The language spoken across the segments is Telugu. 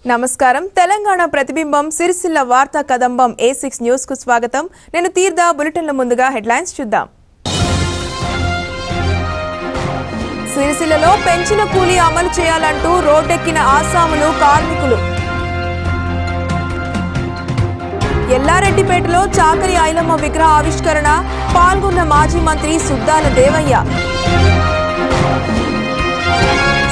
నమస్కారం తెలంగాణ ప్రతిబింబం సిరిసిల్ల వార్తా కదంబం A6 న్యూస్ కు స్వాగతం నేను తీర్దా బులెటిన్ల ముందుగా హెడ్లైన్స్ చూద్దాం సిరిసిల్లలో పెంచిన కూలీ అమలు చేయాలంటూ రోడ్డెక్కిన ఆసాములు కార్మికులు ఎల్లారెడ్డిపేటలో చాకరి ఐలమ్మ విగ్రహ ఆవిష్కరణ పాల్గొన్న మాజీ మంత్రి సుద్దాల దేవయ్య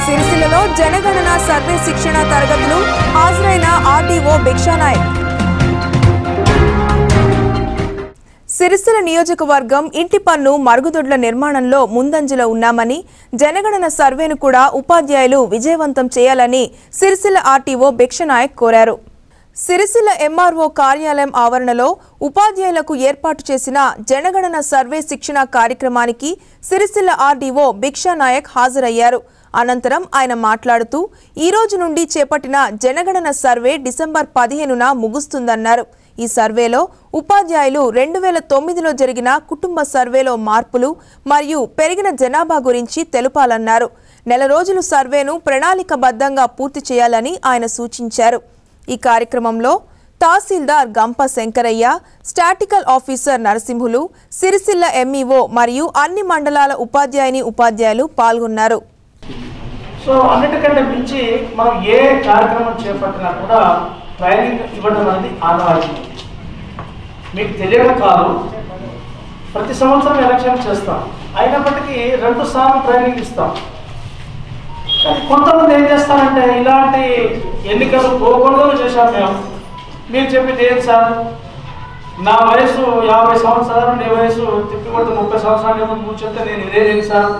సిరిసిల్లలో జనగణన సర్వే శిక్షణ తరగతులు హాజరైన ఆర్డీఓ భిక్షానాయక్ సిరిసిల్ల నియోజకవర్గం ఇంటి పన్ను మరుగుదొడ్ల నిర్మాణంలో ముందంజలో ఉన్నామని జనగణన సర్వేను కూడా ఉపాధ్యాయులు విజయవంతం చేయాలని సిరిసిల్ల ఆర్టీఓ భిక్షానాయక్ కోరారు సిరిసిల్ల ఎంఆర్ఓ కార్యాలయం ఆవరణలో ఉపాధ్యాయులకు ఏర్పాటు చేసిన జనగణన సర్వే శిక్షణ కార్యక్రమానికి సిరిసిల్ల ఆర్డీఓ భిక్షానాయక్ హాజరయ్యారు అనంతరం ఆయన మాట్లాడుతూ ఈ రోజు నుండి చేపట్టిన జనగణన సర్వే డిసెంబర్ 15న ముగుస్తుందన్నారు ఈ సర్వేలో ఉపాధ్యాయులు 2009లో జరిగిన కుటుంబ సర్వేలో మార్పులు మరియు పెరిగిన జనాభా గురించి తెలుపాలన్నారు నెల రోజుల సర్వేను ప్రణాళికబద్ధంగా పూర్తి చేయాలని ఆయన సూచించారు ఈ కార్యక్రమంలో తహసీల్దార్ గంప Shankaraiah statistical officer Narasimhulu Sircilla MEO మరియు అన్ని మండలాల ఉపాధ్యాయులు పాల్గొన్నారు సో అన్నిటికంటే మించి మనం ఏ కార్యక్రమం చేపట్టినా కూడా ట్రైనింగ్ ఇవ్వడం అనేది ఆనవాయితీ మీకు తెలియక కాదు ప్రతి సంవత్సరం ఎలక్షన్ చేస్తాం అయినప్పటికీ 2 సార్లు ట్రైనింగ్ ఇస్తాం కానీ కొంతమంది ఏం చేస్తారంటే ఇలాంటి ఎన్నికలు పోకూడదు చేశాం మీరు చెప్పింది ఏం సార్ నా వయసు 50 సంవత్సరాలు నీ వయసు తిప్పికొడితే 30 సంవత్సరాలు ఏమో నువ్వు చెప్తే నేను ఇదేం సార్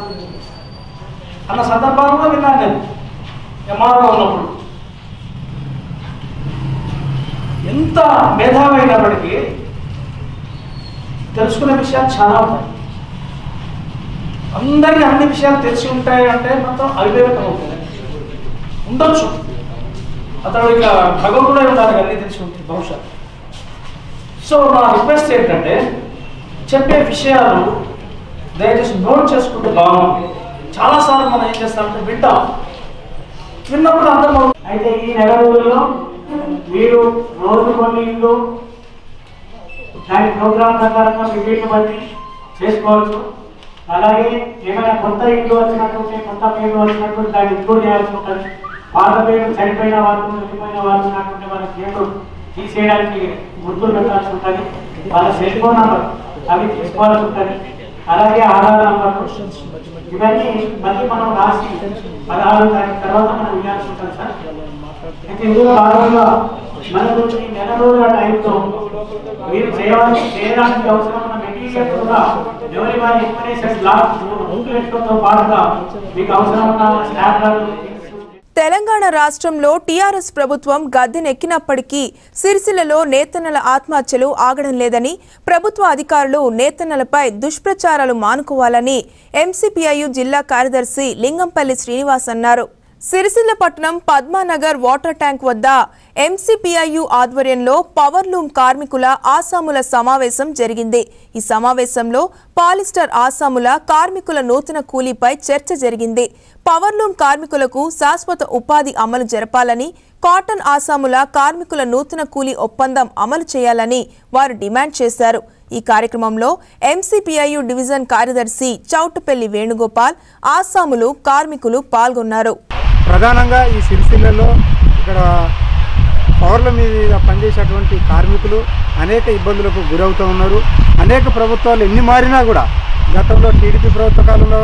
అన్న సందర్భాలు కూడా విన్నాను నేను ఎంఆర్ఓ ఉన్నప్పుడు ఎంత మేధావైనప్పటికీ తెలుసుకునే విషయాలు చాలా ఉంటాయి అందరికీ అన్ని విషయాలు తెలిసి ఉంటాయి అంటే మొత్తం అవివేకం అవుతుంది ఉండొచ్చు అతడు ఇక భగవంతుడే ఉండాలి అన్నీ తెలిసి ఉంటుంది బహుశా సో నా రిక్వెస్ట్ ఏంటంటే చెప్పే విషయాలు దయచేసి నోట్ చేసుకుంటే బాగుంటుంది చాలాసార్లు మనం ఏం చేస్తామంటే విన్నప్పుడు అర్థం అయితే ఈ నెల రోజుల్లో మీరు రోజు కొన్ని ఇల్లు దాని ప్రోగ్రామ్ ప్రకారంగా వీటిని బట్టి చేసుకోవచ్చు అలాగే ఏమైనా కొత్త ఇల్లు వచ్చినట్టుంటే కొత్త పేర్లు వచ్చినట్టు దాన్ని ఇంప్రూవ్ చేయాల్సి ఉంటుంది వాళ్ళ పేరు చనిపోయిన వాళ్ళు వెళ్ళిపోయిన వాళ్ళు ఉన్నట్టుంటే వాళ్ళ పేర్లు తీసేయడానికి గుర్తులు పెట్టాల్సి ఉంటుంది వాళ్ళ సెల్ ఫోన్ నంబర్ అవి తీసుకోవాల్సి ఉంటుంది అలాగే ఆధార్ నంబర్ ఇవన్నీ మళ్ళీ మనం రాసి 16వ తారీఖు తర్వాత మనం వినాల్సి ఉంటుంది సార్ అయితే ఇందులో భాగంగా మనకు ఈ నెల రోజుల టైంలో మీరు చేయడానికి అవసరమైన మెటీరియల్ కూడా ఎవరి వారి ఇన్ఫర్మేషన్ బుక్లెట్లతో పాటుగా మీకు అవసరమైన స్టాండర్డ్ తెలంగాణ రాష్ట్రంలో టీఆర్ఎస్ ప్రభుత్వం గద్దెనెక్కినప్పటికీ సిరిసిల్లలో నేతన్నల ఆత్మహత్యలు ఆగడం లేదని ప్రభుత్వ అధికారులు నేతన్నలపై దుష్ప్రచారాలు మానుకోవాలని ఎంసీపీఐయు జిల్లా కార్యదర్శి లింగంపల్లి శ్రీనివాస్ అన్నారు సిరిసిల్ల పట్టణం పద్మానగర్ వాటర్ ట్యాంక్ వద్ద ఎంసీపీఐయు ఆధ్వర్యంలో పవర్లూమ్ కార్మికుల ఆసాముల సమావేశం జరిగింది ఈ సమావేశంలో పాలిస్టర్ ఆసాముల కార్మికుల నూతన కూలీపై చర్చ జరిగింది పవర్లూమ్ కార్మికులకు శాశ్వత ఉపాధి అమలు జరపాలని కాటన్ ఆసాముల కార్మికుల నూతన కూలీ ఒప్పందం అమలు చేయాలని వారు డిమాండ్ చేశారు ఈ కార్యక్రమంలో ఎంసీపీఐయు డివిజన్ కార్యదర్శి చౌటుపల్లి వేణుగోపాల్ ఆసాములు కార్మికులు పాల్గొన్నారు ప్రధానంగా ఈ సిరిసిల్లలో ఇక్కడ పవర్ల మీద పనిచేసేటువంటి కార్మికులు అనేక ఇబ్బందులకు గురవుతూ ఉన్నారు అనేక ప్రభుత్వాలు ఎన్ని మారినా కూడా గతంలో టీడీపీ ప్రభుత్వ కాలంలో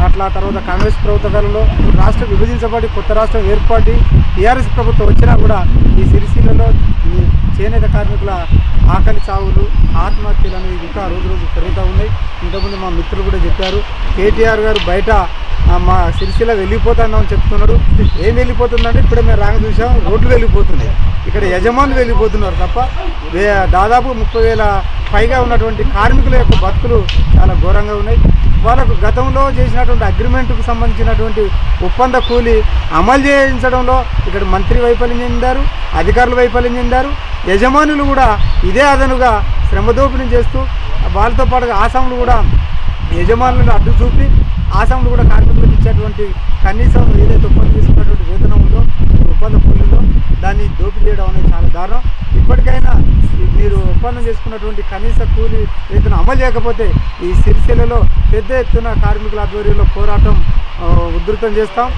అట్లా తర్వాత కాంగ్రెస్ ప్రభుత్వ కాలంలో రాష్ట్రం విభజించబడి కొత్త రాష్ట్రం ఏర్పడి టీఆర్ఎస్ ప్రభుత్వం వచ్చినా కూడా ఈ సిరిసిల్లలో చేనేత కార్మికుల ఆకలి చావులు ఆత్మహత్యలు అనేవి ఇంకా రోజు రోజు పెరుగుతూ ఉన్నాయి ఇంతకుముందు మా మిత్రులు కూడా చెప్పారు కేటీఆర్ గారు బయట మా సిరిసిల్ల వెళ్ళిపోతామని చెప్తున్నాడు ఏం వెళ్ళిపోతుందంటే ఇప్పుడే మేము రాంగ చూసాం రోడ్లు వెళ్ళిపోతున్నాయి ఇక్కడ యజమానులు వెళ్ళిపోతున్నారు తప్ప దాదాపు 30,000 పైగా ఉన్నటువంటి కార్మికుల యొక్క బతుకులు చాలా ఘోరంగా ఉన్నాయి వాళ్ళకు గతంలో చేసినటువంటి అగ్రిమెంట్కు సంబంధించినటువంటి ఒప్పంద కూలీ అమలు చేయించడంలో ఇక్కడ మంత్రి వైఫల్యం చెందారు అధికారులు వైఫల్యం చెందారు యజమానులు కూడా ఇదే అదనుగా శ్రమదోపిడీ చేస్తూ వాళ్ళతో పాటుగా ఆసాములు కూడా యజమానులను అడ్డు చూపి ఆసాములు కూడా కార్మికులకు ఇచ్చేటువంటి కనీసం ఏదైతే ఒప్పందం తీసుకున్నటువంటి వేతనం ఉందో ఒప్పంద కూలీలో కానీ దోపిడీ చేయడం అనేది చాలా దారుణం. ఇప్పటికైనా మీరు ఒప్పందం చేసుకున్నటువంటి కనీస కూలీ వేతనం అమలు చేయకపోతే ఈ సిరిసిల్లలో పెద్ద ఎత్తున కార్మికుల ఆధ్వర్యంలో పోరాటం ఉధృతం చేస్తాం.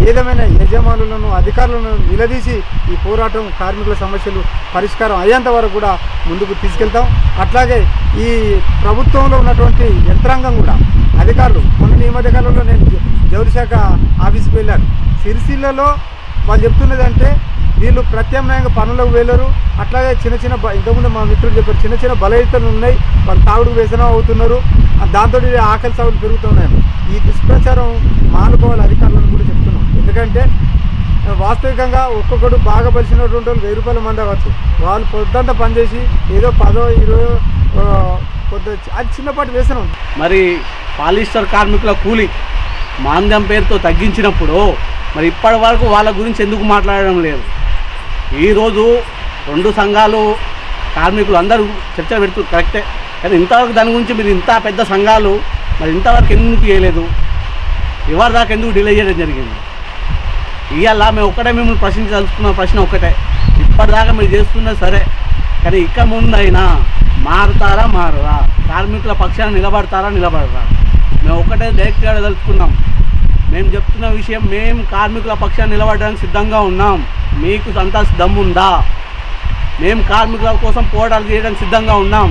ఏదేమైనా యజమానులను అధికారులను నిలదీసి ఈ పోరాటం కార్మికుల సమస్యలు పరిష్కారం అయ్యేంత వరకు కూడా ముందుకు తీసుకెళ్తాం. అట్లాగే ఈ ప్రభుత్వంలో ఉన్నటువంటి యంత్రాంగం కూడా అధికారులు మొన్న ఈ మధ్యకాలంలో నేను జౌళి శాఖ ఆఫీస్కి వెళ్ళాను. సిరిసిల్లలో వాళ్ళు చెప్తున్నది అంటే వీళ్ళు ప్రత్యామ్నాయంగా పనులకు వెళ్ళరు. అట్లాగే చిన్న చిన్న ఇంతకుముందు మా మిత్రులు చెప్పారు చిన్న చిన్న బలహీనతలు ఉన్నాయి, వాళ్ళు తాగుడు వ్యసనం అవుతున్నారు, దాంతో ఆకలి సాగులు పెరుగుతున్నాయి. ఈ దుష్ప్రచారం మానుకోవాలి అధికారులను కూడా చెప్తున్నాం. ఎందుకంటే వాస్తవికంగా ఒక్కొక్కడు బాగా పరిచినటువంటి వాళ్ళు 1000 రూపాయల మంది అవ్వచ్చు. వాళ్ళు పొద్దంతా పనిచేసి ఏదో 10, 20 కొద్ది అది చిన్నపాటి వ్యసనం. మరి పాలిస్టర్ కార్మికుల కూలీ మాంద్యం పేరుతో తగ్గించినప్పుడు మరి ఇప్పటి వరకు వాళ్ళ గురించి ఎందుకు మాట్లాడడం లేదు? ఈరోజు 2 సంఘాలు కార్మికులు అందరూ చర్చ పెడుతూ కరెక్టే, కానీ ఇంతవరకు దాని గురించి మీరు ఇంత పెద్ద సంఘాలు మరి ఇంతవరకు ఎందుకు చేయలేదు? ఎవరి దాకా ఎందుకు డిలే చేయడం జరిగింది? ఇవాళ మేము ఒక్కటే మిమ్మల్ని ప్రశ్నించాల్సుకున్న ప్రశ్న ఒక్కటే, ఇప్పటిదాకా మీరు చేస్తున్నది సరే, కానీ ఇక ముందైనా మారుతారా మారరా? కార్మికుల పక్షాన నిలబడతారా నిలబడరా? మేము ఒక్కటే డైరెక్ట్గా తెలుసుకున్నాం. మేము చెప్తున్న విషయం, మేము కార్మికుల పక్షాన్ని నిలబడడానికి సిద్ధంగా ఉన్నాం. మీకు అంతా దమ్ముందా? మేము కార్మికుల కోసం పోరాటాలు చేయడానికి సిద్ధంగా ఉన్నాం.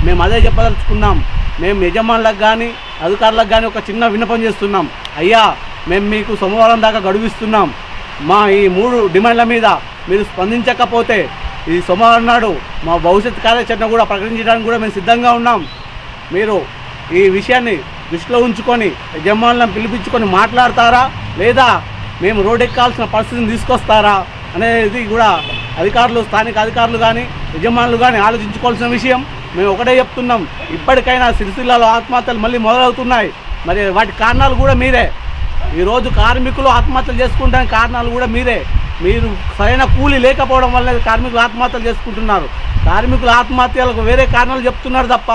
మేము అదే చెప్పదలుచుకున్నాం. మేము యజమానులకు కానీ అధికారులకు కానీ ఒక చిన్న విన్నపం చేస్తున్నాం. అయ్యా, మేము మీకు సోమవారం దాకా గడువిస్తున్నాం. మా ఈ 3 డిమాండ్ల మీద మీరు స్పందించకపోతే ఈ సోమవారం నాడు మా భవిష్యత్ కార్యాచరణ కూడా ప్రకటించడానికి కూడా మేము సిద్ధంగా ఉన్నాం. మీరు ఈ విషయాన్ని దృష్టిలో ఉంచుకొని యజమానులను పిలిపించుకొని మాట్లాడతారా, లేదా మేము రోడ్ ఎక్కాల్సిన పరిస్థితిని తీసుకొస్తారా అనేది కూడా అధికారులు, స్థానిక అధికారులు కానీ యజమానులు కానీ ఆలోచించుకోవాల్సిన విషయం. మేము ఒకటే చెప్తున్నాం, ఇప్పటికైనా సిరిసిల్లలో ఆత్మహత్యలు మళ్ళీ మొదలవుతున్నాయి. మరి వాటి కారణాలు కూడా మీరే. ఈరోజు కార్మికులు ఆత్మహత్యలు చేసుకుంటానికి కారణాలు కూడా మీరే. మీరు సరైన కూలీ లేకపోవడం వల్ల కార్మికులు ఆత్మహత్యలు చేసుకుంటున్నారు. కార్మికుల ఆత్మహత్యలకు వేరే కారణాలు చెప్తున్నారు తప్ప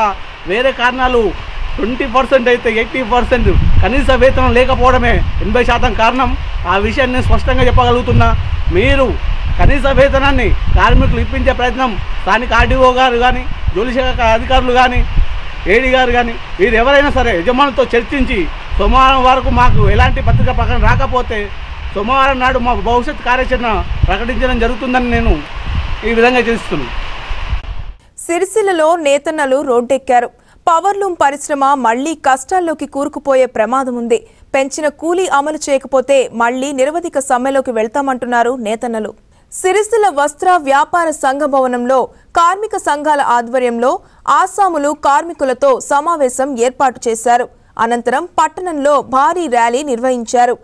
వేరే కారణాలు 20% అయితే 80% కనీస వేతనం లేకపోవడమే 80% కారణం. ఆ విషయాన్ని నేను స్పష్టంగా చెప్పగలుగుతున్నా. మీరు కనీస వేతనాన్ని కార్మికులు ఇప్పించే ప్రయత్నం స్థానిక ఆర్డీఓ గారు కానీ, జౌళి శాఖ అధికారులు కానీ, ఏడీ గారు కానీ, వీరు ఎవరైనా సరే యజమానులతో చర్చించి సోమవారం వరకు మాకు ఎలాంటి పత్రిక ప్రకటన రాకపోతే సోమవారం నాడు మా భవిష్యత్ కార్యాచరణ ప్రకటించడం జరుగుతుందని నేను ఈ విధంగా చేస్తున్నాను. సిరిసిల్లలో నేతన్నలు రోడ్డెక్కారు. పవర్లూమ్ పరిశ్రమ మళ్లీ కష్టాల్లోకి కూరుకుపోయే ప్రమాదం ఉంది. పెంచిన కూలీ అమలు చేయకపోతే మళ్లీ నిరవధిక సమ్మెలోకి వెళ్తామంటున్నారు నేతన్నలు. సిరిసిల్ల వస్త్ర వ్యాపార సంఘ భవనంలో కార్మిక సంఘాల ఆధ్వర్యంలో ఆసాములు కార్మికులతో సమావేశం ఏర్పాటు చేశారు. అనంతరం పట్టణంలో భారీ ర్యాలీ నిర్వహించారు.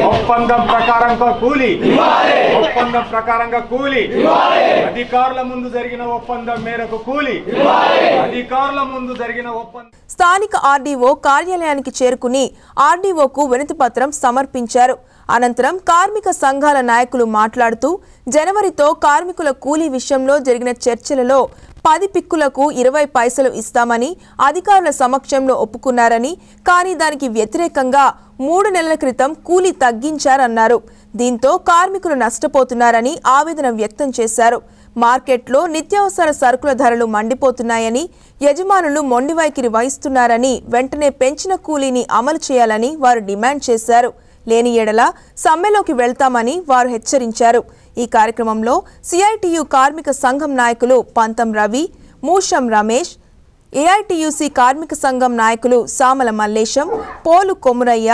ఒప్పందం ప్రకారంగా కూలీ అధికారుల ముందు జరిగిన ఒప్పందం మేరకు కూలీ అధికారుల ముందు జరిగిన ఒప్పందం. స్థానిక ఆర్డీఓ కార్యాలయానికి చేరుకుని ఆర్డీఓకు వినతి పత్రం సమర్పించారు. అనంతరం కార్మిక సంఘాల నాయకులు మాట్లాడుతూ జనవరితో కార్మికుల కూలీ విషయంలో జరిగిన చర్చలలో 10 పిక్కులకు 20 పైసలు ఇస్తామని అధికారుల సమక్షంలో ఒప్పుకున్నారని, కానీ దానికి వ్యతిరేకంగా 3 నెలల క్రితం కూలీ తగ్గించారన్నారు. దీంతో కార్మికులు నష్టపోతున్నారని ఆవేదన వ్యక్తం చేశారు. మార్కెట్లో నిత్యావసర సరుకుల ధరలు మండిపోతున్నాయని, యజమానులు మొండివైఖరి వహిస్తున్నారని, వెంటనే పెంచిన కూలీని అమలు చేయాలని వారు డిమాండ్ చేశారు. లేని ఎడల సమ్మెలోకి వెళ్తామని వారు హెచ్చరించారు. ఈ కార్యక్రమంలో సిఐటియు కార్మిక సంఘం నాయకులు పంతం రవి, మూషం రమేష్, ఏఐటియుసి కార్మిక సంఘం నాయకులు సామల మల్లేశం, పోలు కొమురయ్య,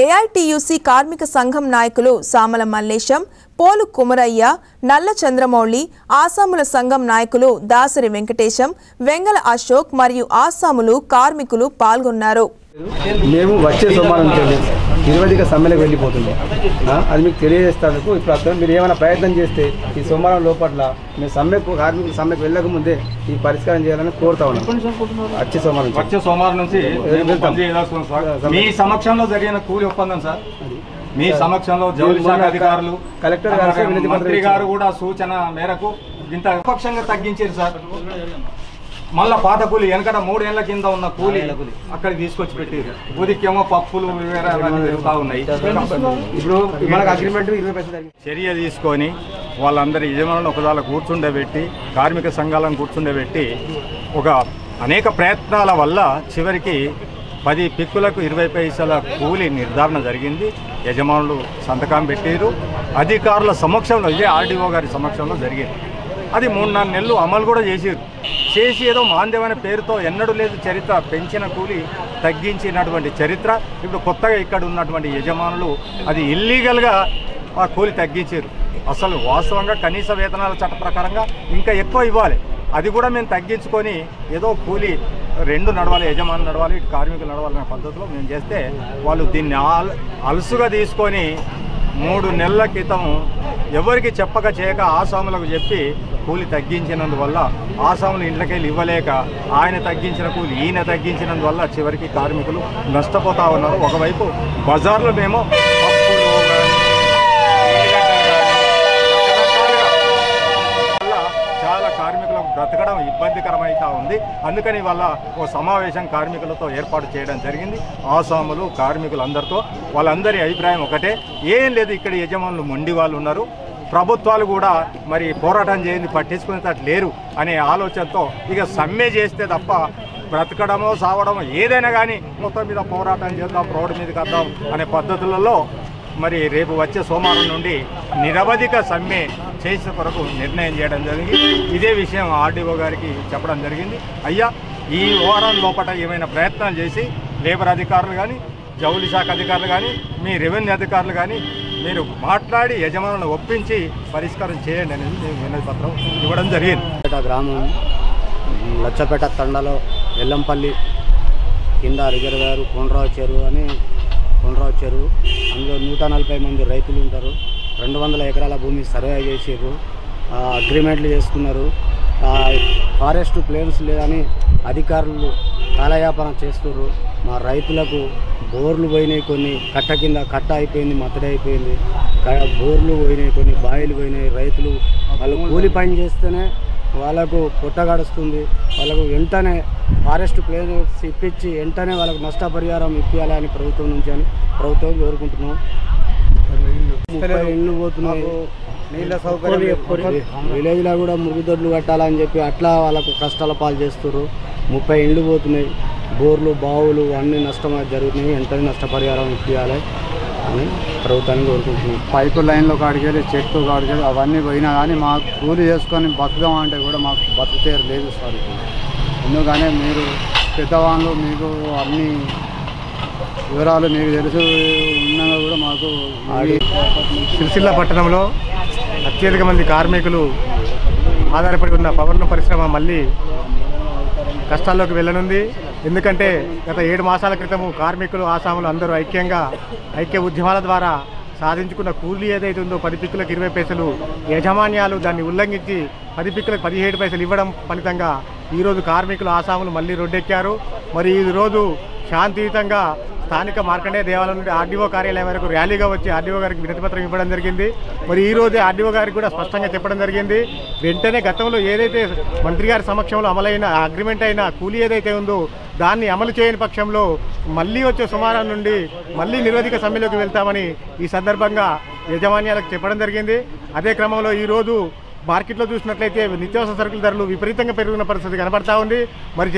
ఏఐటియుసి కార్మిక సంఘం నాయకులు సామల మల్లేశం, పోలు కుమరయ్య, నల్ల చంద్రమౌళి, ఆసాముల సంఘం నాయకులు దాసరి వెంకటేశం, వెంగళ అశోక్ మరియు ఆసాములు కార్మికులు పాల్గొన్నారు. మేము వచ్చే సోమవారం నిరవధిక సమ్మెలకు వెళ్ళిపోతుంది. అది మీకు తెలియజేస్తానికి ఇప్పుడు మీరు ఏమైనా ప్రయత్నం చేస్తే ఈ సోమవారం లోపల మేము కార్మికుల సమ్మెకు వెళ్ళకముందే ఈ పరిష్కారం చేయాలని కోరుతా ఉన్నాం. వచ్చే సోమవారం నుంచి మీ సమక్షంలో జరిగిన కూలి ఒప్పందం సార్, మీ సమక్షంలో జౌళి శాఖ అధికారులు, కలెక్టర్ గారు, మంత్రి గారు కూడా సూచన మేరకు ఇంత విపక్షంగా తగ్గించారు సార్. మళ్ళా పాత కూలి వెనకట 3 ఏళ్ల కింద ఉన్న కూలి అక్కడికి తీసుకొచ్చి పెట్టారు. ఉదికేమో పప్పులు జరుగుతూ ఉన్నాయి. ఇప్పుడు మనకు అగ్రిమెంట్ 20 పైసలు చర్య తీసుకొని వాళ్ళందరి యజమానులను ఒకదాల కూర్చుండబెట్టి, కార్మిక సంఘాలను కూర్చుండబెట్టి ఒక అనేక ప్రయత్నాల వల్ల చివరికి 10 పిక్కులకు 20 పైసల కూలి నిర్ధారణ జరిగింది. యజమానులు సంతకం పెట్టారు. అధికారుల సమక్షంలో, ఇదే ఆర్డీఓ గారి సమక్షంలో జరిగింది. అది 3-4 నెలలు అమలు కూడా చేసి ఏదో మాంద్యమైన పేరుతో ఎన్నడూ లేదు చరిత్ర, పెంచిన కూలి తగ్గించినటువంటి చరిత్ర. ఇప్పుడు కొత్తగా ఇక్కడ ఉన్నటువంటి యజమానులు అది ఇల్లీగల్గా ఆ కూలి తగ్గించారు. అసలు వాస్తవంగా కనీస వేతనాల చట్ట ప్రకారంగా ఇంకా ఎక్కువ ఇవ్వాలి. అది కూడా మేము తగ్గించుకొని ఏదో కూలి 2 నడవాలి, యజమానులు నడవాలి, ఇటు కార్మికులు నడవాలనే పద్ధతిలో మేము చేస్తే వాళ్ళు దీన్ని అలసుగా తీసుకొని 3 నెలల క్రితం ఎవరికి చెప్పక చేయక ఆసాములకు చెప్పి కూలి తగ్గించినందువల్ల ఆసాములు ఇంట్లోకెళ్ళి ఇవ్వలేక ఆయన తగ్గించిన కూలి ఈయన తగ్గించినందువల్ల చివరికి కార్మికులు నష్టపోతూ ఉన్నారు. ఒకవైపు బజార్లో మేము పప్పులు చాలా కార్మికులకు బ్రతకడం ఇబ్బందికరమైతా ఉంది. అందుకని వాళ్ళ ఓ సమావేశం కార్మికులతో ఏర్పాటు చేయడం జరిగింది. ఆసాములు కార్మికులందరితో వాళ్ళందరి అభిప్రాయం ఒకటే, ఏం లేదు ఇక్కడ యజమానులు మొండి వాళ్ళు ఉన్నారు, ప్రభుత్వాలు కూడా మరి పోరాటం చేయండి పట్టించుకునేటట్టు లేరు అనే ఆలోచనతో ఇక సమ్మె చేస్తే తప్ప బ్రతకడమో సావడమో ఏదైనా కానీ మొత్తం మీద పోరాటం చేద్దాం, రోడ్డు మీదకి వద్దాం అనే పద్ధతులలో మరి రేపు వచ్చే సోమవారం నుండి నిరవధిక సమ్మె చేసే కొరకు నిర్ణయం చేయడం జరిగింది. ఇదే విషయం ఆర్డీఓ గారికి చెప్పడం జరిగింది. అయ్యా, ఈ వారం లోపల ఏమైనా ప్రయత్నాలు చేసి లేబర్ అధికారులు కానీ, జౌళి శాఖ అధికారులు కానీ, మీ రెవెన్యూ అధికారులు కానీ మీరు మాట్లాడి యజమానులను ఒప్పించి పరిష్కారం చేయండి అనేది మేము వినతి పత్రం ఇవ్వడం జరిగింది. గ్రామం లచ్చపేట తండలో ఎల్లంపల్లి కింద రిజర్వాయర్ కొండరావు చెరువు అని కొండరావు చెరువు, అందులో 140 మంది రైతులు ఉంటారు. 200 ఎకరాల భూమి సర్వే చేసారు, అగ్రిమెంట్లు చేసుకున్నారు. ఫారెస్ట్ ప్లేన్స్ లేదని అధికారులు కాలయాపన చేస్తున్నారు. మా రైతులకు బోర్లు పోయినాయి, కొన్ని కట్ట కింద కట్ట అయిపోయింది, మత్తడి అయిపోయింది, బోర్లు పోయినాయి, కొన్ని బావిలు పోయినాయి. రైతులు వాళ్ళు కూలి పని చేస్తేనే వాళ్ళకు పొట్ట గడుస్తుంది. వాళ్ళకు వెంటనే ఫారెస్ట్ ప్లేన్స్ ఇప్పించి వెంటనే వాళ్ళకు నష్టపరిహారం ఇప్పించాలని ప్రభుత్వం నుంచి అని ప్రభుత్వం కోరుకుంటున్నాం. 30 ఇళ్ళు పోతున్నాయి. నీళ్ళ సౌకర్యం విలేజ్లో కూడా మురుగుదొడ్లు కట్టాలని చెప్పి అట్లా వాళ్ళకు కష్టాల పాలు చేస్తారు. 30 ఇళ్ళు పోతున్నాయి. బోర్లు బావులు అన్నీ నష్టం జరుగుతున్నాయి. వెంటనే నష్టపరిహారం ఇప్పించాలి అని ప్రభుత్వాన్ని కోరుకుంటున్నాం. పైపు లైన్లో కాడికెళ్ళి చెట్టు కాడికెళ్ళి అవన్నీ పోయినా కానీ మాకు కూలి చేసుకొని బతుకుదాం అంటే కూడా మాకు బతుకుతేరు లేదు సార్. ఎందుకనే మీరు పెద్దవాళ్ళు, మీకు అన్ని వివరాలు మీకు తెలుసు ఉన్నాగా కూడా మాకు సిరిసిల్ల పట్టణంలో అత్యధిక మంది కార్మికులు ఆధారపడి ఉన్న పవర్ను పరిశ్రమ మళ్ళీ కష్టాల్లోకి వెళ్ళనుంది. ఎందుకంటే గత 7 మాసాల క్రితము కార్మికులు, ఆసాములు అందరూ ఐక్య ఉద్యమాల ద్వారా సాధించుకున్న కూలీ ఏదైతే ఉందో 10 పిక్కులకు 20 పైసలు, యాజమాన్యాలు దాన్ని ఉల్లంఘించి 10 పిక్కులకు 17 పైసలు ఇవ్వడం ఫలితంగా ఈరోజు కార్మికులు, ఆసాములు మళ్ళీ రోడ్డెక్కారు. మరి ఈరోజు శాంతియుతంగా స్థానిక మార్కండేయ దేవాలయం నుండి ఆర్డీఓ కార్యాలయం వరకు ర్యాలీగా వచ్చి ఆర్డీఓ గారికి వినతిపత్రం ఇవ్వడం జరిగింది. మరి ఈరోజే ఆర్డీఓ గారికి కూడా స్పష్టంగా చెప్పడం జరిగింది, వెంటనే గతంలో ఏదైతే మంత్రి గారి సమక్షంలో అమలైన అగ్రిమెంట్ అయిన కూలీ ఏదైతే ఉందో దాన్ని అమలు చేయని పక్షంలో మళ్ళీ వచ్చే సోమవారం నుండి మళ్ళీ నిరవధిక సమ్మెలోకి వెళ్తామని ఈ సందర్భంగా యాజమాన్యాలకు చెప్పడం జరిగింది. అదే క్రమంలో ఈరోజు మార్కెట్లో చూసినట్లయితే నిత్యావసర సరుకుల ధరలు విపరీతంగా పెరిగిన పరిస్థితి కనబడతా ఉంది. మరి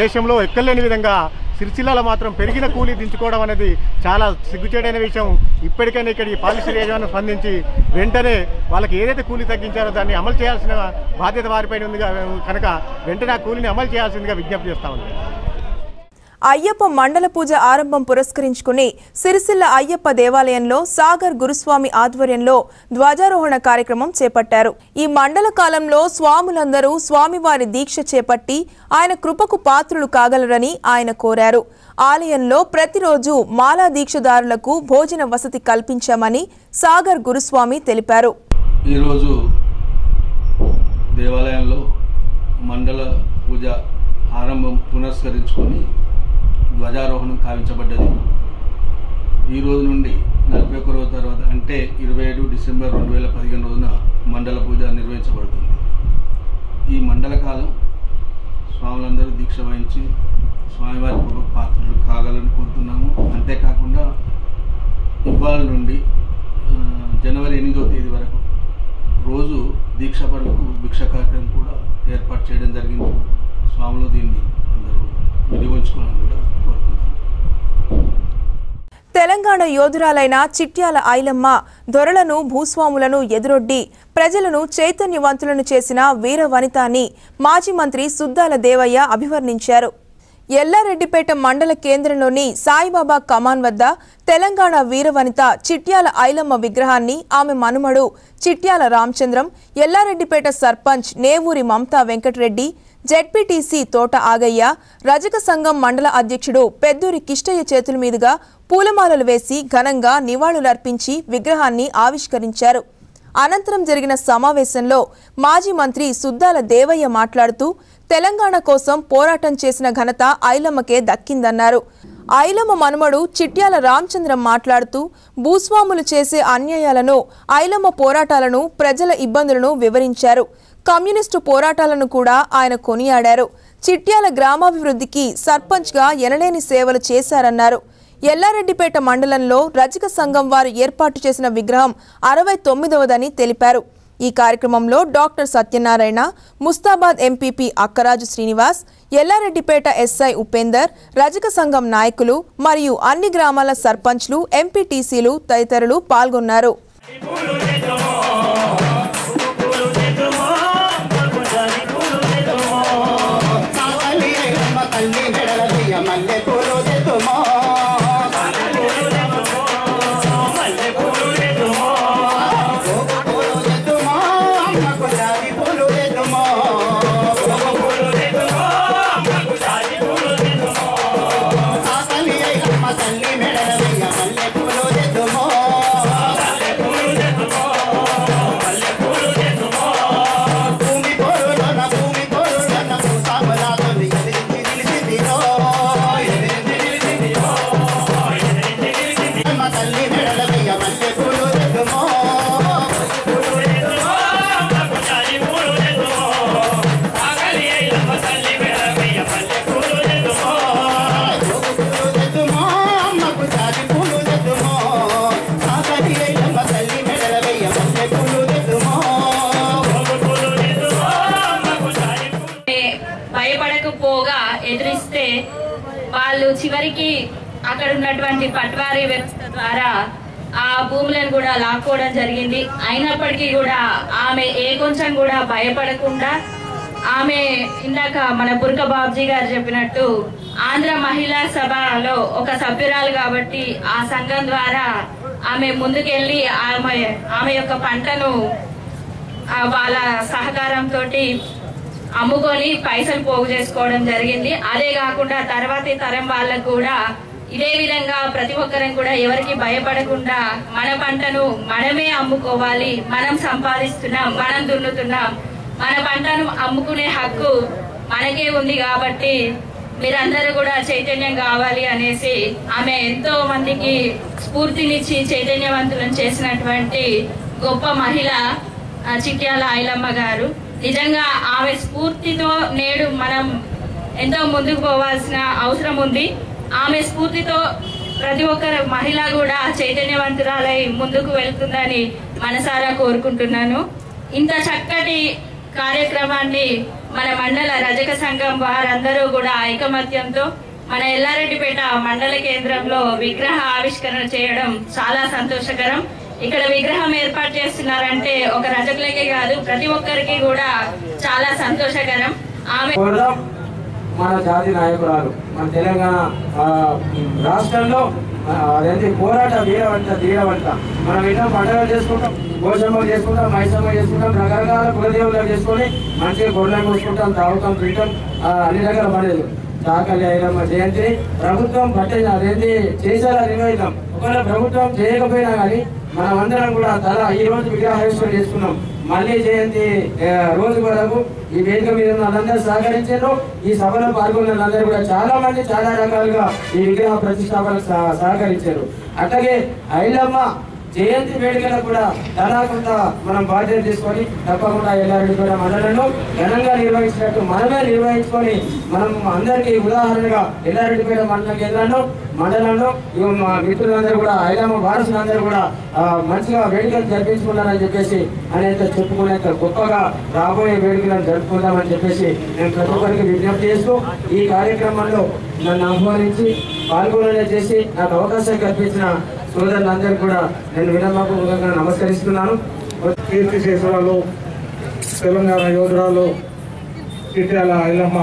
దేశంలో ఎక్కలేని విధంగా సిరిసిల్లలో మాత్రం పెరిగిన కూలీ దించుకోవడం అనేది చాలా సిగ్గుచేటైన విషయం. ఇప్పటికైనా ఇక్కడ ఈ పాలిస్టర్ యాజమాన్యం స్పందించి వెంటనే వాళ్ళకి ఏదైతే కూలీ తగ్గించారో దాన్ని అమలు చేయాల్సిన బాధ్యత వారిపైన ఉంది కనుక వెంటనే ఆ కూలీని అమలు చేయాల్సిందిగా విజ్ఞప్తి చేస్తా ఉంది. అయ్యప్ప మండల పూజ ఆరంభం పురస్కరించుకుని సిరిసిల్ల అయ్యప్ప దేవాలయంలో సాగర్ గురుస్వామి ఆధ్వర్యంలో ధ్వజారోహణ కార్యక్రమం చేపట్టారు. ఈ మండల కాలంలో స్వాములందరూ స్వామివారి దీక్ష చేపట్టి ఆయన కృపకు పాత్రులు కాగలరని ఆయన కోరారు. ఆలయంలో ప్రతిరోజు మాలా దీక్షదారులకు భోజన వసతి కల్పించామని సాగర్ గురుస్వామి తెలిపారు. ఈరోజు దేవాలయంలో మండల పూజ ఆరంభం పునస్కరించుకొని ధ్వజారోహణం కావించబడ్డది. ఈ రోజు నుండి 41 రోజుల తర్వాత అంటే 27 డిసెంబర్ 2015 రోజున మండల పూజ నిర్వహించబడుతుంది. ఈ మండల కాలం స్వాములందరూ దీక్ష వహించి స్వామివారి పాత్రలు కాగలని కోరుతున్నాము. అంతేకాకుండా ఇవాళ నుండి జనవరి 8వ తేదీ వరకు రోజు దీక్షపరులకు భిక్ష కార్యక్రమం కూడా ఏర్పాటు చేయడం జరిగింది. స్వాములు దీన్ని అందరూ వినియోగించుకోవాలని కూడా కోరుతున్నాను. తెలంగాణ యోధురాలైన చిట్యాల ఐలమ్మ దొరలను భూస్వాములను ఎదురొడ్డి ప్రజలను చైతన్యవంతులను చేసిన వీర వనితాని మాజీ మంత్రి సుద్దాల దేవయ్య అభివర్ణించారు. ఎల్లారెడ్డిపేట మండల కేంద్రంలోని సాయిబాబా కమాన్ వద్ద తెలంగాణ వీరవనిత చిట్యాల ఐలమ్మ విగ్రహాన్ని ఆమె మనుమడు చిట్యాల రామచంద్రం, ఎల్లారెడ్డిపేట సర్పంచ్ నేవూరి మమతా వెంకటరెడ్డి, జెడ్పీటీసీ తోట ఆగయ్య, రజక సంఘం మండల అధ్యక్షుడు పెద్దూరి కిష్టయ్య చేతుల మీదుగా పూలమాలలు వేసి ఘనంగా నివాళులర్పించి విగ్రహాన్ని ఆవిష్కరించారు. అనంతరం జరిగిన సమావేశంలో మాజీ మంత్రి సుద్దాల దేవయ్య మాట్లాడుతూ తెలంగాణ కోసం పోరాటం చేసిన ఘనత ఐలమ్మకే దక్కిందన్నారు. ఐలమ్మ మనుమడు చిట్యాల రామచంద్రం మాట్లాడుతూ భూస్వాములు చేసే అన్యాయాలను, ఐలమ్మ పోరాటాలను, ప్రజల ఇబ్బందులను వివరించారు. కమ్యూనిస్టు పోరాటాలను కూడా ఆయన కొనియాడారు. చిట్యాల గ్రామాభివృద్ధికి సర్పంచ్గా ఎనలేని సేవలు చేశారన్నారు. ఎల్లారెడ్డిపేట మండలంలో రజక సంఘం వారు ఏర్పాటు చేసిన విగ్రహం 69వదని తెలిపారు. ఈ కార్యక్రమంలో doctor Satyanarayana, Mustabad MPP Akkaraju Srinivas, Yellareddypet SI Upender, రజక సంఘం నాయకులు మరియు అన్ని గ్రామాల సర్పంచ్లు, ఎంపీటీసీలు తదితరులు పాల్గొన్నారు. భయపడకపోగా ఎదురిస్తే వాళ్ళు చివరికి అక్కడ ఉన్నటువంటి పట్వారీ వ్యవస్థ ద్వారా ఆ భూములను కూడా లాక్కోవడం జరిగింది. అయినప్పటికీ కూడా ఆమె కొంచెం కూడా భయపడకుండా ఆమె ఇందాక మన బుర్క బాబ్జీ గారు చెప్పినట్టు ఆంధ్ర మహిళా సభలో ఒక సభ్యురాలు కాబట్టి ఆ సంఘం ద్వారా ఆమె ముందుకెళ్ళి ఆమె యొక్క పంటను వాళ్ళ సహకారంతో అమ్ముకొని పైసలు పోగు చేసుకోవడం జరిగింది. అదే కాకుండా తర్వాతి తరం వాళ్ళకు కూడా ఇదే విధంగా ప్రతి ఒక్కరం కూడా ఎవరికి భయపడకుండా మన పంటను మనమే అమ్ముకోవాలి, మనం సంపాదిస్తున్నాం, మనం దున్నుతున్నాం, మన పంటను అమ్ముకునే హక్కు మనకే ఉంది కాబట్టి మీరందరూ కూడా చైతన్యం కావాలి అనేసి ఆమె ఎంతో మందికి స్ఫూర్తినిచ్చి చైతన్యవంతులను చేసినటువంటి గొప్ప మహిళ చిట్యాల ఐలమ్మ గారు. నిజంగా ఆమె స్ఫూర్తితో నేడు మనం ఎంతో ముందుకు పోవాల్సిన అవసరం ఉంది. ఆమె స్ఫూర్తితో ప్రతి ఒక్కరు మహిళ కూడా చైతన్యవంతురాలై ముందుకు వెళ్తుందని మనసారా కోరుకుంటున్నాను. ఇంత చక్కటి కార్యక్రమాన్ని మన మండల రజక సంఘం వారందరూ కూడా ఐకమత్యంతో మన ఎల్లారెడ్డిపేట మండల కేంద్రంలో విగ్రహ ఆవిష్కరణ చేయడం చాలా సంతోషకరం. ఇక్కడ విగ్రహం ఏర్పాటు చేస్తున్నారంటే ఒక రజకులకే కాదు ప్రతి ఒక్కరికి కూడా చాలా సంతోషకరం. ఆమె మన జాతి నాయకురాలు, మన తెలంగాణ రాష్ట్రంలో అదేంటి పోరాట వీరవంత ధీరవంత. మనం ఎన్నో పండుగలు చేసుకుంటాం, గోషమ్మలు చేసుకుంటాం, మైసమ్మ చేసుకుంటాం, రకరకాల కులదేవులు చేసుకొని మంచిగా గొడ్లను కోసుకుంటాం, తాగుతాం, తింటాం, అన్ని రకాల పండుగలు. చాకలి ఐలమ్మ జయంతిని ప్రభుత్వం అదేంటి చేసేలా నిర్వహిద్దాం. ఒకవేళ ప్రభుత్వం చేయకపోయినా కానీ మనం అందరం కూడా ఈ రోజు విగ్రహావిష్కరణ చేసుకున్నాం. మళ్ళీ జయంతి రోజు వరకు ఈ వేదిక మీద వాళ్ళందరూ సహకరించారు. ఈ సభలో పాల్గొన్న వాళ్ళందరూ కూడా చాలా మంది చాలా రకాలుగా ఈ విగ్రహ ప్రతిష్టాపనకు సహకరించారు. అట్లాగే ఐలమ్మ జయంతి వేడుకలకు కూడా కొంత మనం బాధ్యత తీసుకొని తప్పకుండా ఎల్లారెడ్డిపేట మండలంలో ఘనంగా నిర్వహించినట్టు మనమే నిర్వహించుకొని మనం అందరికీ ఉదాహరణగా ఎల్లారెడ్డిపేట మండల కేంద్రంలో మండలంలో మా మిత్రులందరూ కూడా ఐలమ్మ వారసులందరూ కూడా మంచిగా వేడుకలు జరిపించుకున్నారని చెప్పేసి అనేక చెప్పుకునేంత గొప్పగా రాబోయే వేడుకలను జరుపుకుందామని చెప్పేసి నేను ప్రతి ఒక్కరికి విజ్ఞప్తి చేస్తూ ఈ కార్యక్రమంలో నన్ను ఆహ్వానించి పాల్గొనేలా చేసి నాకు అవకాశం కల్పించిన సోదరులందరూ కూడా నేను వినమ్రపూర్వకంగా నమస్కరిస్తున్నాను. కీర్తిశేషురాలు తెలంగాణ యోధురాలు చిట్యాల ఐలమ్మ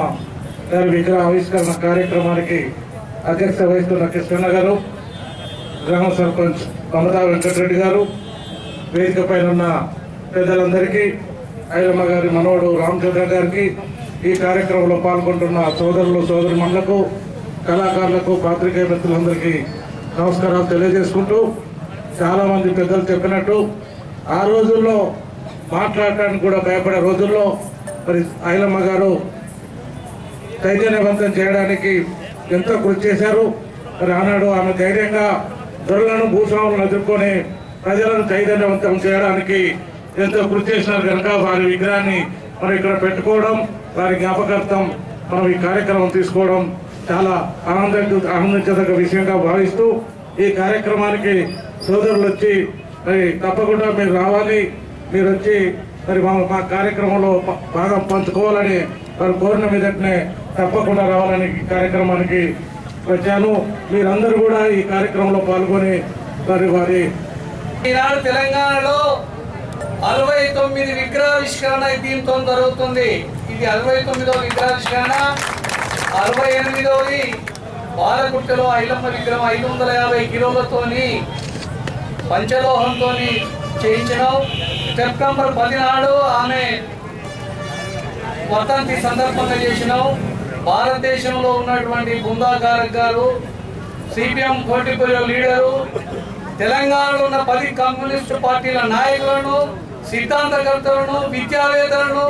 గారి విగ్రహ ఆవిష్కరణ కార్యక్రమానికి అధ్యక్షత వహిస్తున్న కృష్ణ గారు, గ్రామ సర్పంచ్ మమతా వెంకటరెడ్డి గారు, వేదిక పైన ఉన్న పెద్దలందరికీ, ఐలమ్మ గారి మనవడు రామచంద్ర గారికి, ఈ కార్యక్రమంలో పాల్గొంటున్న సోదరులు సోదరుమణులకు, కళాకారులకు, పాత్రికేయ మిత్రులందరికీ నమస్కారాలు తెలియజేసుకుంటూ, చాలామంది పెద్దలు చెప్పినట్టు ఆ రోజుల్లో మాట్లాడటానికి కూడా భయపడే రోజుల్లో మరి ఐలమ్మ గారు చైతన్యవంతం చేయడానికి ఎంతో కృషి చేశారు. మరి ఆనాడు ఆమె ధైర్యంగా దొరలను భూస్వాములను ఎదుర్కొని ప్రజలను చైతన్యవంతం చేయడానికి ఎంతో కృషి చేసినారు కనుక వారి విగ్రహాన్ని మనం ఇక్కడ పెట్టుకోవడం, వారి జ్ఞాపకార్థం మనం ఈ కార్యక్రమం తీసుకోవడం చాలా ఆనందించదగ్గ విషయంగా భావిస్తూ, ఈ కార్యక్రమానికి సోదరులు వచ్చి మరి తప్పకుండా మీరు రావాలి, మీరు వచ్చి మరి మా కార్యక్రమంలో భాగం పంచుకోవాలని వారు కోరిన మీదనే తప్పకుండా రావాలని ఈ కార్యక్రమానికి వచ్చాను. మీరందరూ కూడా ఈ కార్యక్రమంలో పాల్గొని వారి ఈనాడు తెలంగాణలో 69 విగ్రహావిష్కరణ దీంతో జరుగుతుంది. ఇది 69వ విగ్రహావిష్కరణ. 68వది బాలగుట్టలో ఐలమ్మ విగ్రహం 550 కిలోలతోని పంచలోహంతో చేయించినాం. సెప్టెంబర్ 10 నాడు ఆమె వర్ధంతి సందర్భంగా చేసినాం. భారతదేశంలో ఉన్నటువంటి బృందా గారక్ గారు, సిపిఎం పోర్టిఫోలియో లీడరు, తెలంగాణలో ఉన్న 10 కమ్యూనిస్టు పార్టీల నాయకులను, సిద్ధాంతకర్తలను, విద్యావేత్తలను,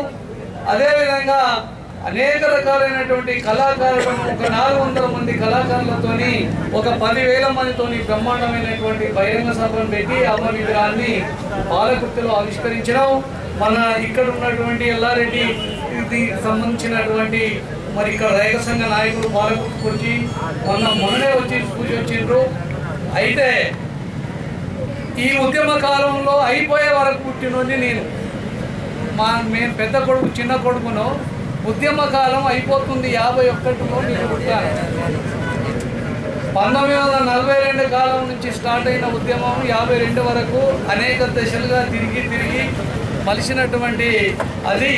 అదేవిధంగా అనేక రకాలైనటువంటి కళాకారులను, ఒక 400 మంది కళాకారులతోని, ఒక 10,000 మందితోని బ్రహ్మాండమైనటువంటి బహిరంగ సభను పెట్టి అమ్మ విగ్రహాన్ని బాలగుర్తిలో ఆవిష్కరించడం. మన ఇక్కడ ఉన్నటువంటి ఎల్లారెడ్డికి సంబంధించినటువంటి మరి ఇక్కడ రైతు సంఘ నాయకులు బాలగుర్తికి వచ్చి మొన్ననే వచ్చి పూజ వచ్చిండ్రు. అయితే ఈ ఉద్యమ కాలంలో అయిపోయే వరకు పుట్టినోని నేను మేము పెద్ద కొడుకు చిన్న కొడుకును. ఉద్యమ కాలం అయిపోతుంది 51లో నేను పుట్టాను. 1942 కాలం నుంచి స్టార్ట్ అయిన ఉద్యమం 52 వరకు అనేక దశలుగా తిరిగి మలిసినటువంటి అది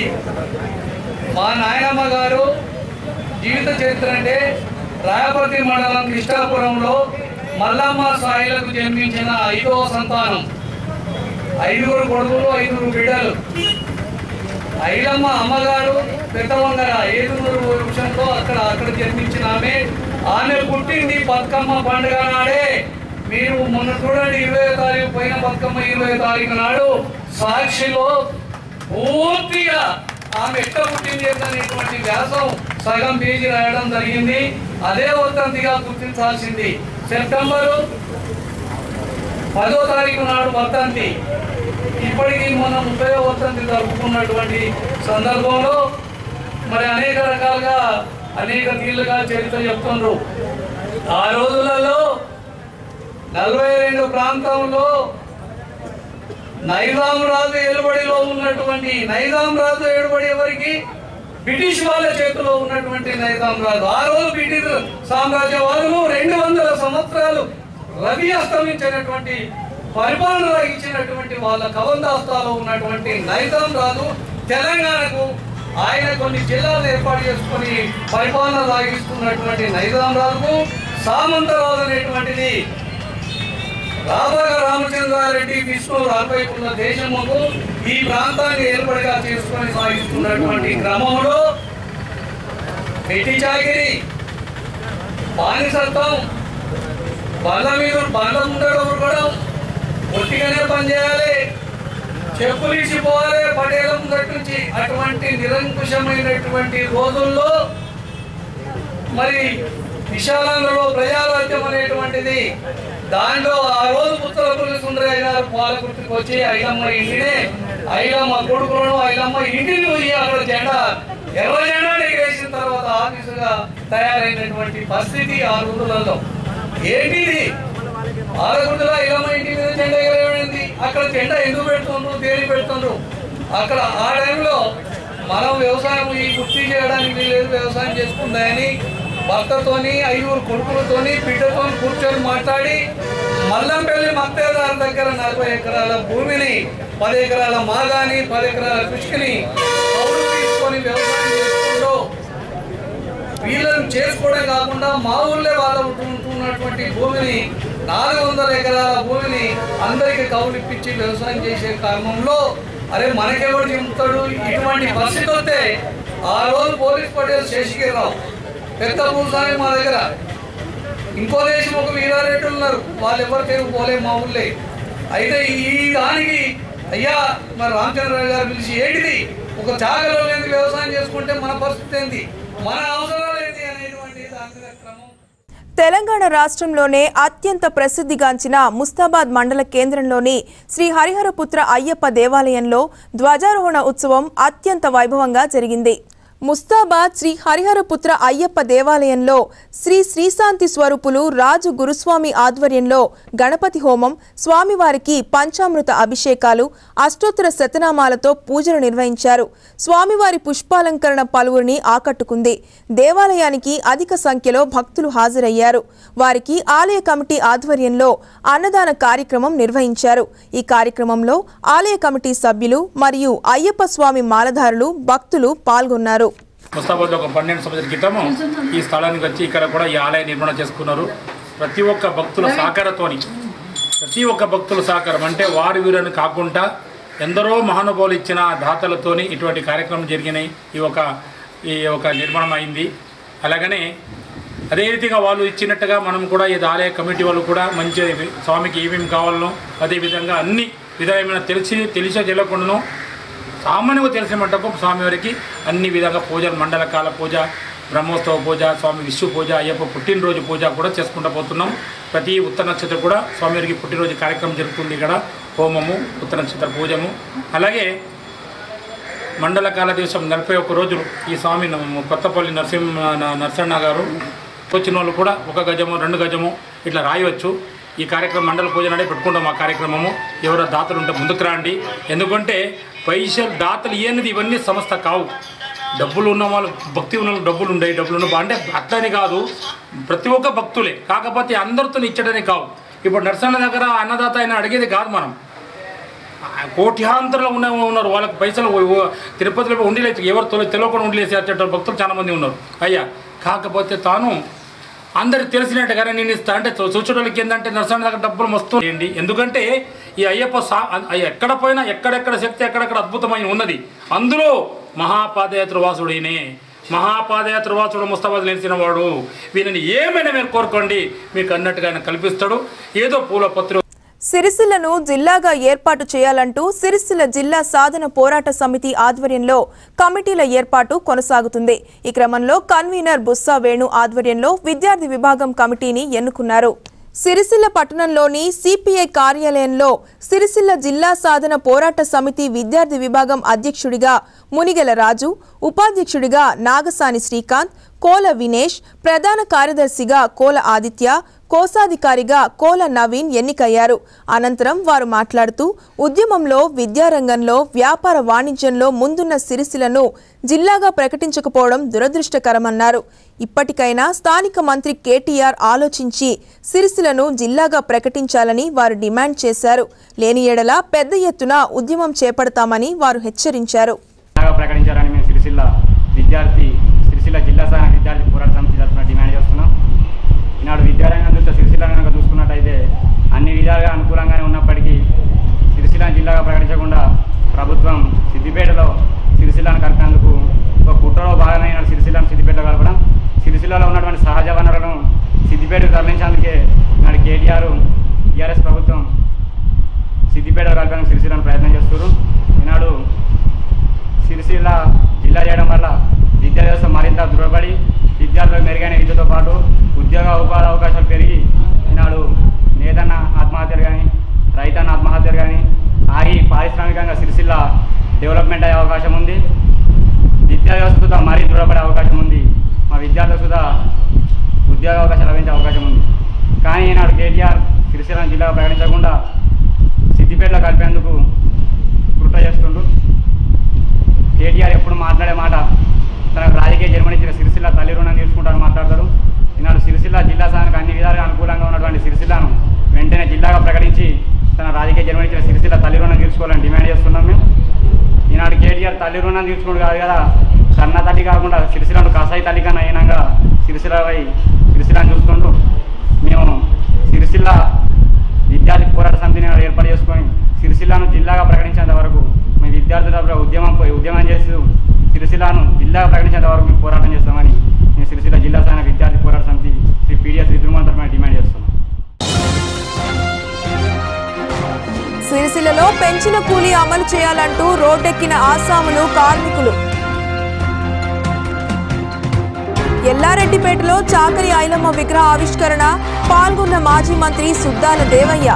మా నాయనమ్మ గారు జీవిత చరిత్ర అంటే రాయపర్తి మండలం కృష్ణాపురంలో మల్లమ్మ సాయిలకు జన్మించిన 5వ సంతానం. 5 కొడుకులు 5 బిడ్డలు. ఐలమ్మ అమ్మగారు పెద్దవంగర ఏదునూరు వృక్షంలో అక్కడ జన్మించిన ఆమె పుట్టింది బతుకమ్మ పండుగ నాడే. మీరు మొన్న చూడండి 20వ తారీఖు పోయిన బతుకమ్మ 20వ తారీఖు నాడు సాక్షిలో పూర్తిగా ఆమె ఎక్కడ పుట్టింది అనేటువంటి వ్యాసం సగం పేజీ రాయడం జరిగింది. అదే వర్ధంతిగా గుర్తించాల్సింది. సెప్టెంబరు 10వ తారీఖు నాడు వర్ధంతి. ఇప్పటికీ మనం 30వ వర్ధంతి జరుపుకున్నటువంటి సందర్భంలో మరి అనేక రకాలుగా అనేక తీరులుగా చరిత్ర చెప్తున్నారు. ఆ రోజులలో 42 ప్రాంతంలో నైజాం రాజు ఏలుబడిలో ఉన్నటువంటి నైజాం రాజు ఏలుబడి ఎవరికి? బ్రిటిష్ వాళ్ళ చేతిలో ఉన్నటువంటి నైజాం రాజు. ఆ రోజు బ్రిటిష్ సామ్రాజ్యవాదులు 200 సంవత్సరాలు రవి అస్తమించినటువంటి పరిపాలన ఇచ్చినటువంటి వాళ్ళ కబందాస్తాలో ఉన్నటువంటి నైజాం రాజు తెలంగాణకు ఆయన కొన్ని జిల్లాలు ఏర్పాటు చేసుకొని పరిపాలన సాగిస్తున్నటువంటి నైజాం రాజుకు సామంతరాజు అనేటువంటిది రాబాగా రామచంద్రారెడ్డి విష్ణు రాబోతున్న దేశముకు ఈ ప్రాంతాన్ని ఏర్పడిగా చేసుకొని సాగిస్తున్నటువంటి క్రమంలో పెట్టి చాకిరి, బానిసత్వం, బండ్ల మీద బండ్ల ఉండడం ఉరకడం, ఒట్టిగానే పనిచేయాలి, చెప్పులు ఇచ్చిపోవాలి పటేల ముందటి నుంచి, అటువంటి నిరంకుశమైనటువంటి రోజుల్లో మరి విశాలంలో ప్రజారాజ్యం అనేటువంటిది దాంట్లో ఆ రోజు పుత్తలపల్లి సుందరయ్య గారు పాలకుర్తికి వచ్చి ఐలమ్మ ఇంటినే ఐలమ్మ కొడుకులను ఐలమ్మ ఇంటిని పోయి అక్కడ జెండా ఎర్ర జెండా ఎగరేసిన తర్వాత ఆఫీసుగా తయారైనటువంటి పరిస్థితి ఆ రోజులలో. ఏంటిది పాలకుర్తిలో ఐలమ్మ ఇంటి మీద జెండా ఎగరేయబడింది. అక్కడ జెండా ఎందుకు పెడుతుండ్రు, దేని పెడుతుండ్రు? అక్కడ ఆ టైంలో మనం వ్యవసాయం ఈ గుర్తి చేయడానికి లేదు, వ్యవసాయం చేసుకుందాయని భర్తతోని 5 కొడుకులతోని బిడ్డతో కూర్చొని మాట్లాడి మల్లంపల్లి మక్తేదారు దగ్గర 40 ఎకరాల భూమిని 10 ఎకరాల మాగాని 10 ఎకరాల కృషిని కౌలు తీసుకొని వ్యవసాయం చేసుకుంటూ వీళ్ళని చేసుకోవడం కాకుండా మా ఊళ్ళో వాళ్ళు ఉంటున్నటువంటి భూమిని 400 ఎకరాల భూమిని అందరికి కౌలు ఇప్పించి వ్యవసాయం చేసే క్రమంలో అరే మనకెవరు చెబుతాడు ఇటువంటి పరిస్థితి వస్తే ఆ రోజు పోలీస్ పటేల్ శేషగిరిరావు పెద్ద భూస్వామి మా దగ్గర, ఇంకో దేశం ఒక వీరారెడ్డి ఉన్నారు, వాళ్ళు ఎవరికైనా పోలే మా ఊళ్ళే. అయితే ఈ దానికి అయ్యా మరి రామచంద్రరావు గారు పిలిచి ఏంటిది ఒక జాగలో లేని వ్యవసాయం చేసుకుంటే మన పరిస్థితి ఏంటి, మన అవసరాలు ఏంటి అనేటువంటి దాని క్రమం. తెలంగాణ రాష్ట్రంలోనే అత్యంత ప్రసిద్ధిగాంచిన ముస్తాబాద్ మండల కేంద్రంలోని శ్రీ హరిహరపుత్ర అయ్యప్ప దేవాలయంలో ధ్వజారోహణ ఉత్సవం అత్యంత వైభవంగా జరిగింది. ముస్తాబాద్ శ్రీ హరిహరపుత్ర అయ్యప్ప దేవాలయంలో శ్రీ శ్రీశాంతి స్వరూపులు రాజు గురుస్వామి ఆధ్వర్యంలో గణపతి హోమం, స్వామివారికి పంచామృత అభిషేకాలు, అష్టోత్తర శతనామాలతో పూజలు నిర్వహించారు. స్వామివారి పుష్పాలంకరణ పలువురిని ఆకట్టుకుంది. దేవాలయానికి అధిక సంఖ్యలో భక్తులు హాజరయ్యారు. వారికి ఆలయ కమిటీ ఆధ్వర్యంలో అన్నదాన కార్యక్రమం నిర్వహించారు. ఈ కార్యక్రమంలో ఆలయ కమిటీ సభ్యులు మరియు అయ్యప్ప స్వామి మాలధారులు, భక్తులు పాల్గొన్నారు. ముస్తాబాద్లో ఒక 12 సంవత్సరాల క్రితము ఈ స్థలానికి వచ్చి ఇక్కడ కూడా ఈ ఆలయ నిర్మాణం చేసుకున్నారు. ప్రతి ఒక్క భక్తుల సహకారం అంటే వారి వీరని కాకుండా ఎందరో మహానుభావులు ఇచ్చిన దాతలతోని ఇటువంటి కార్యక్రమం జరిగినాయి. ఈ ఒక నిర్మాణం అయింది. అలాగనే అదే రీతిగా వాళ్ళు ఇచ్చినట్టుగా మనం కూడా ఈ ఆలయ కమిటీ వాళ్ళు కూడా మంచి స్వామికి ఏమేమి కావాలనో అదేవిధంగా అన్ని విధమైన తెలిసో తెలియకుండానో సామాన్యంగా తెలిసిన మట్టకు స్వామివారికి అన్ని విధంగా పూజలు, మండల కాల పూజ, బ్రహ్మోత్సవ పూజ, స్వామి విష్ణు పూజ, అయ్యప్ప పుట్టినరోజు పూజ కూడా చేసుకుంటూ పోతున్నాం. ప్రతి ఉత్తర నక్షత్రం కూడా స్వామివారికి పుట్టినరోజు కార్యక్రమం జరుగుతుంది. ఇక్కడ హోమము, ఉత్తర నక్షత్ర పూజము, అలాగే మండల కాల దివసం 41 రోజులు ఈ స్వామి కొత్తపల్లి నరసన్న గారు వచ్చిన వాళ్ళు కూడా 1 గజము 2 గజము ఇట్లా రాయవచ్చు. ఈ కార్యక్రమం మండల పూజ నాడే పెట్టుకుంటాం. ఆ కార్యక్రమము ఎవరో దాతలు ఉంటే ముందుకు రండి. ఎందుకంటే పైసలు దాతలు ఏనిది ఇవన్నీ సంస్థ కావు. డబ్బులు ఉన్న వాళ్ళు, భక్తి ఉన్న వాళ్ళు డబ్బులు ఉండేవి, డబ్బులు ఉన్న అంటే అట్లని కాదు, ప్రతి ఒక్క భక్తులే. కాకపోతే అందరితో ఇచ్చడని కావు. ఇప్పుడు నరసన్న దగ్గర అన్నదాత అయినా అడిగేది కాదు. మనం కోట్యాంతరంలో ఉన్నారు, వాళ్ళకి పైసలు తిరుపతిలో ఉండిలేసి ఎవరు తెలియకుండా ఉండిలేసి వచ్చేట భక్తులు చాలామంది ఉన్నారు. అయ్యా కాకపోతే తాను అందరికి తెలిసినట్టుగానే నేను ఇస్తా అంటే చూచడానికి ఏంటంటే నరసన్న దగ్గర డబ్బులు మస్తు చేయండి. ఎందుకంటే ఈ అయ్యప్ప ఎక్కడ పోయినా ఎక్కడెక్కడ శక్తి ఎక్కడెక్కడ అద్భుతమైన ఉన్నది. అందులో మహాపాదయాత్ర వాసుడైనే మహాపాదయాత్ర వాసుడు ముస్తాబాద్ నిలిచిన వాడు. వీళ్ళని ఏమైనా మీరు కోరుకోండి, మీకు అన్నట్టుగా ఆయన కల్పిస్తాడు. ఏదో పూల పత్రి. సిరిసిల్లను జిల్లాగా ఏర్పాటు చేయాలంటూ సిరిసిల్ల జిల్లా సాధన పోరాట సమితి ఆధ్వర్యంలో కమిటీల ఏర్పాటు కొనసాగుతుంది. ఈ క్రమంలో కన్వీనర్ బుస్సా వేణు ఆధ్వర్యంలో విద్యార్థి విభాగం కమిటీని ఎన్నుకున్నారు. సిరిసిల్ల పట్టణంలోని సిపిఐ కార్యాలయంలో సిరిసిల్ల జిల్లా సాధన పోరాట సమితి విద్యార్థి విభాగం అధ్యక్షుడిగా మునిగెల రాజు, ఉపాధ్యక్షుడిగా నాగసాని శ్రీకాంత్, కోల వినేష్, ప్రధాన కార్యదర్శిగా కోల ఆదిత్య, కోశాధికారిగా కోల నవీన్ ఎన్నికయ్యారు. అనంతరం వారు మాట్లాడుతూ ఉద్యమంలో, విద్యారంగంలో, వ్యాపార వాణిజ్యంలో ముందున్న సిరిసిల్లను జిల్లాగా ప్రకటించకపోవడం దురదృష్టకరమన్నారు. ఇప్పటికైనా స్థానిక మంత్రి కేటీఆర్ ఆలోచించి సిరిసిల్లను జిల్లాగా ప్రకటించాలని వారు డిమాండ్ చేశారు. లేని ఎడల పెద్ద ఎత్తున ఉద్యమం చేపడతామని వారు హెచ్చరించారు. ప్రకటించాలని మేము సిరిసిల్ల జిల్లా స్థానిక విద్యార్థి పోరాట సమితి తరఫున డిమాండ్ చేస్తున్నాం. ఈనాడు విద్యారంగం చూస్తే సిరిసిల్ల కనుక చూసుకున్నట్టయితే అన్ని విధాలుగా అనుకూలంగానే ఉన్నప్పటికీ సిరిసిల్ల జిల్లాగా ప్రకటించకుండా ప్రభుత్వం సిద్దిపేటలో సిరిసిల్లను కలిపేందుకు ఒక కుట్రలో భాగమైన సిరిసిల్లను సిద్దిపేటలో కలపడం, సిరిసిల్లలో ఉన్నటువంటి సహజ వనరులను సిద్దిపేటకు తరలించేందుకే ఈనాడు కేటీఆర్ టీఆర్ఎస్ ప్రభుత్వం సిద్దిపేటలో కలపడానికి సిరిసిల్లను ప్రయత్నం చేస్తున్నారు. ఈనాడు సిరిసిల్ల జిల్లా చేయడం వల్ల విద్యా వ్యవస్థ మరింత దృఢపడి విద్యార్థులకు మెరుగైన విద్యతో పాటు ఉద్యోగ ఉపాధి అవకాశాలు పెరిగి ఈనాడు నేతన్న ఆత్మహత్యలు కానీ రైతన్న ఆత్మహత్యలు కానీ ఆగి పారిశ్రామికంగా సిరిసిల్ల డెవలప్మెంట్ అయ్యే అవకాశం ఉంది. విద్యా వ్యవస్థ సుధా మరీ దృఢపడే అవకాశం ఉంది. మా విద్యార్థులకు సుధా ఉద్యోగ అవకాశాలు లభించే అవకాశం ఉంది. కానీ ఈనాడు కేటీఆర్ సిరిసిల్ల జిల్లా ప్రకటించకుండా సిద్దిపేటలో కలిపేందుకు కుట్ర చేస్తుండ్రు. కేటీఆర్ ఎప్పుడు మాట్లాడే మాట తనకు రాజకీయ జన్మనిచ్చిన సిరిసిల్ల తల్లి రుణం తీర్చుకుంటారని మాట్లాడతారు. ఈనాడు సిరిసిల్ల జిల్లా స్థానానికి అన్ని విధాలుగా అనుకూలంగా ఉన్నటువంటి సిరిసిల్లను వెంటనే జిల్లాగా ప్రకటించి తన రాజకీయ జన్మనిచ్చిన సిరిసిల్ల తల్లి రుణం తీర్చుకోవాలని డిమాండ్ చేస్తున్నాం మేము. ఈనాడు కేటీఆర్ తల్లి రుణం తీర్చుకోవడం కాదు కదా, కన్న తల్లి కాకుండా సిరిసిల్లను కసాయి తల్లి కన్నా అయినాక సిరిసిల్లను చూసుకుంటూ మేము సిరిసిల్ల విద్యార్థి పోరాట సమితిని ఏర్పాటు చేసుకొని సిరిసిల్లను జిల్లాగా ప్రకటించేంత వరకు మేము విద్యార్థుల ఉద్యమం చేస్తూ సిరిసిల్లను జిల్లాగా ప్రకటించేంత వరకు మేము పోరాటం చేస్తామని మేము సిరిసిల్ల జిల్లా స్థానిక విద్యార్థి పోరాట సమితి శ్రీ పీడిఎస్ విద్రుమాన్ తరఫున డిమాండ్ చేస్తున్నాం. సిరిసిల్లలో పెంచిన కూలీ అమలు చేయాలంటూ రోడ్డెక్కిన ఆసాములు, కార్మికులు. ఎల్లారెడ్డిపేటలో చాకరి ఐలమ్మ విగ్రహ ఆవిష్కరణ, పాల్గొన్న మాజీ మంత్రి సుద్దాల దేవయ్య.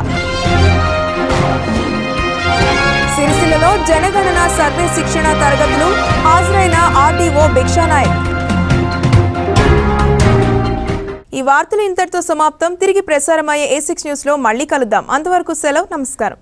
సిరిసిల్లలో జనగణన సర్వే శిక్షణ తరగతులు, హాజరైన ఆర్డీఓ భిక్షానాయక్. ఈ వార్తలు ఇంతటితో సమాప్తం. తిరిగి ప్రసారమయ్యే A6 న్యూస్ లో మళ్ళీ కలుద్దాం. అంతవరకు సెలవు. నమస్కారం.